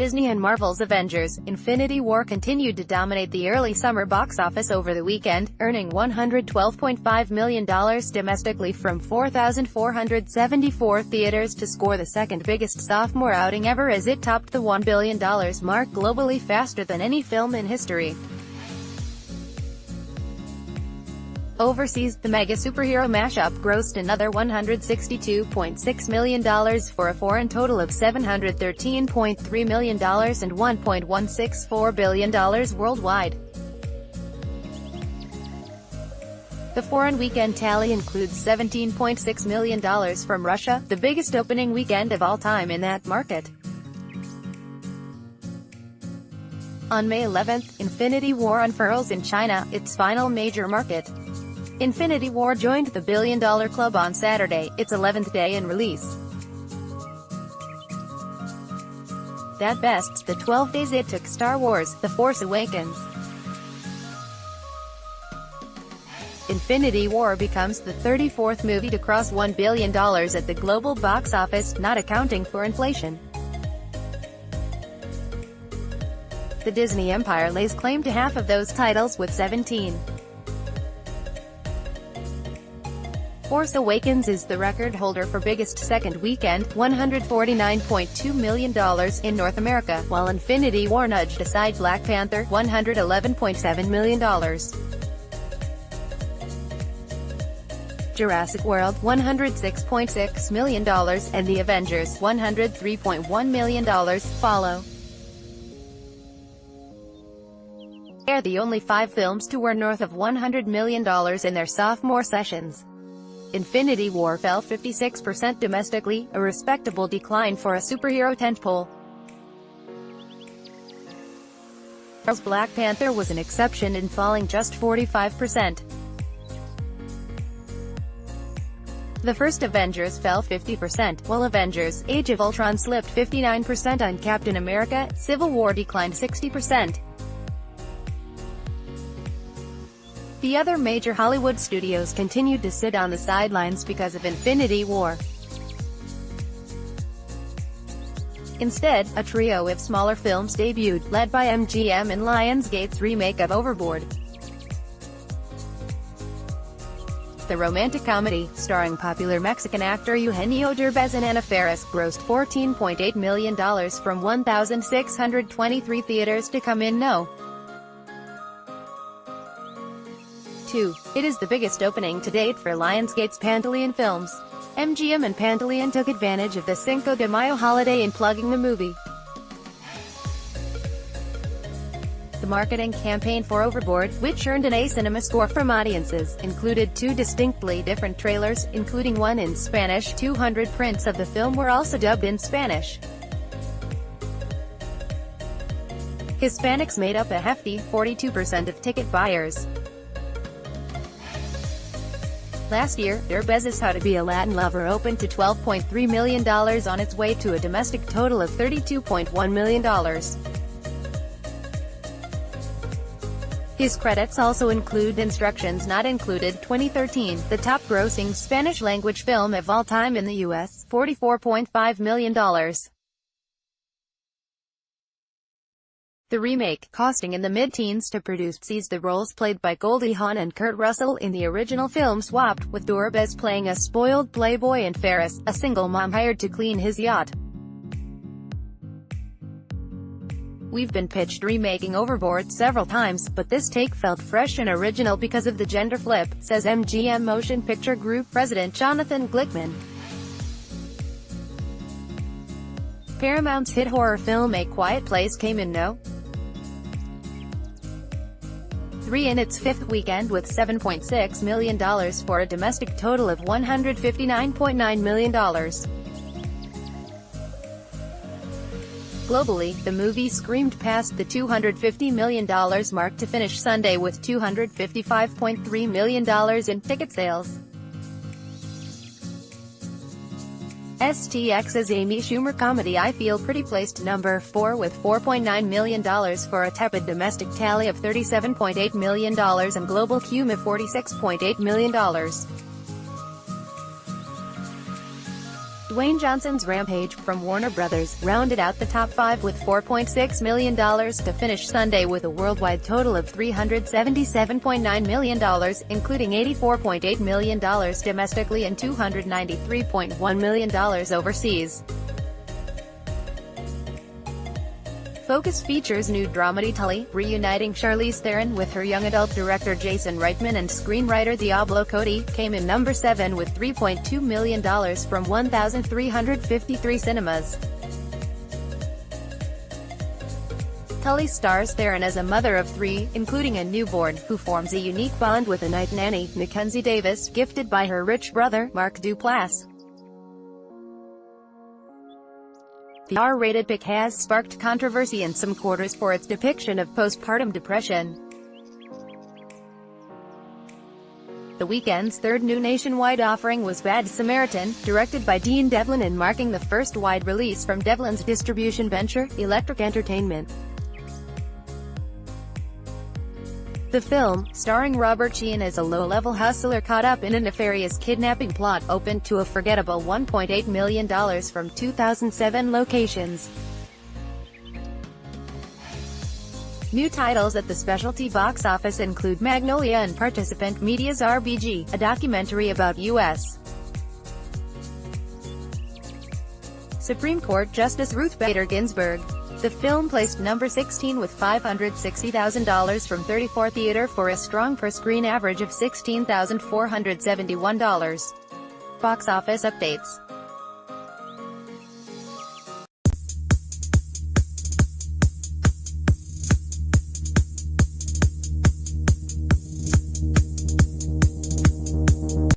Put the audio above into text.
Disney and Marvel's Avengers: Infinity War continued to dominate the early summer box office over the weekend, earning $112.5 million domestically from 4,474 theaters to score the second biggest sophomore outing ever as it topped the $1 billion mark globally faster than any film in history. Overseas, the mega superhero mashup grossed another $162.6 million for a foreign total of $713.3 million and $1.164 billion worldwide. The foreign weekend tally includes $17.6 million from Russia, the biggest opening weekend of all time in that market. On May 11, Infinity War unfurls in China, its final major market. Infinity War joined the billion-dollar club on Saturday, its 11th day in release. That bests the 12 days it took Star Wars: The Force Awakens. Infinity War becomes the 34th movie to cross $1 billion at the global box office, not accounting for inflation. The Disney empire lays claim to half of those titles with 17. Force Awakens is the record holder for biggest second weekend, $149.2 million in North America, while Infinity War nudged aside Black Panther, $111.7 million. Jurassic World, $106.6 million, and The Avengers, $103.1 million, follow. They are the only 5 films to earn north of $100 million in their sophomore sessions. Infinity War fell 56% domestically, a respectable decline for a superhero tentpole. Black Panther was an exception in falling just 45%. The first Avengers fell 50%, while Avengers: Age of Ultron slipped 59% on Captain America. Civil War declined 60%. The other major Hollywood studios continued to sit on the sidelines because of Infinity War. Instead, a trio of smaller films debuted, led by MGM and Lionsgate's remake of Overboard. The romantic comedy, starring popular Mexican actor Eugenio Derbez and Ana Faris, grossed $14.8 million from 1,623 theaters to come in no. 2. It is the biggest opening to date for Lionsgate's Pantaleon Films. MGM and Pantaleon took advantage of the Cinco de Mayo holiday in plugging the movie. The marketing campaign for Overboard, which earned an A Cinema score from audiences, included 2 distinctly different trailers, including one in Spanish. 200 prints of the film were also dubbed in Spanish. Hispanics made up a hefty 42% of ticket buyers. Last year, Derbez's How to Be a Latin Lover opened to $12.3 million on its way to a domestic total of $32.1 million. His credits also include Instructions Not Included, 2013, the top-grossing Spanish-language film of all time in the U.S., $44.5 million. The remake, costing in the mid-teens to produce, sees the roles played by Goldie Hawn and Kurt Russell in the original film swapped, with Derbez playing a spoiled playboy and Faris, a single mom hired to clean his yacht. We've been pitched remaking Overboard several times, but this take felt fresh and original because of the gender flip, says MGM Motion Picture Group President Jonathan Glickman. Paramount's hit horror film A Quiet Place came in no. 3 in its 5th weekend with $7.6 million for a domestic total of $159.9 million. Globally, the movie screamed past the $250 million mark to finish Sunday with $255.3 million in ticket sales. STX's Amy Schumer comedy I Feel Pretty placed number 4 with $4.9 million for a tepid domestic tally of $37.8 million and global cume of $46.8 million. Dwayne Johnson's Rampage, from Warner Bros., rounded out the top 5 with $4.6 million to finish Sunday with a worldwide total of $377.9 million, including $84.8 million domestically and $293.1 million overseas. Focus features new dramedy Tully, reuniting Charlize Theron with her young adult director Jason Reitman and screenwriter Diablo Cody, came in number 7 with $3.2 million from 1,353 cinemas. Tully stars Theron as a mother of 3, including a newborn, who forms a unique bond with a night nanny, Mackenzie Davis, gifted by her rich brother, Mark Duplass. The R-rated pick has sparked controversy in some quarters for its depiction of postpartum depression. The weekend's third new nationwide offering was Bad Samaritan, directed by Dean Devlin and marking the first wide release from Devlin's distribution venture, Electric Entertainment. The film, starring Robert Sheehan as a low-level hustler caught up in a nefarious kidnapping plot, opened to a forgettable $1.8 million from 2007 locations. New titles at the specialty box office include Magnolia and Participant Media's RBG, a documentary about U.S. Supreme Court Justice Ruth Bader Ginsburg. The film placed number 16 with $560,000 from 34 Theater for a strong per-screen average of $16,471. Box office updates.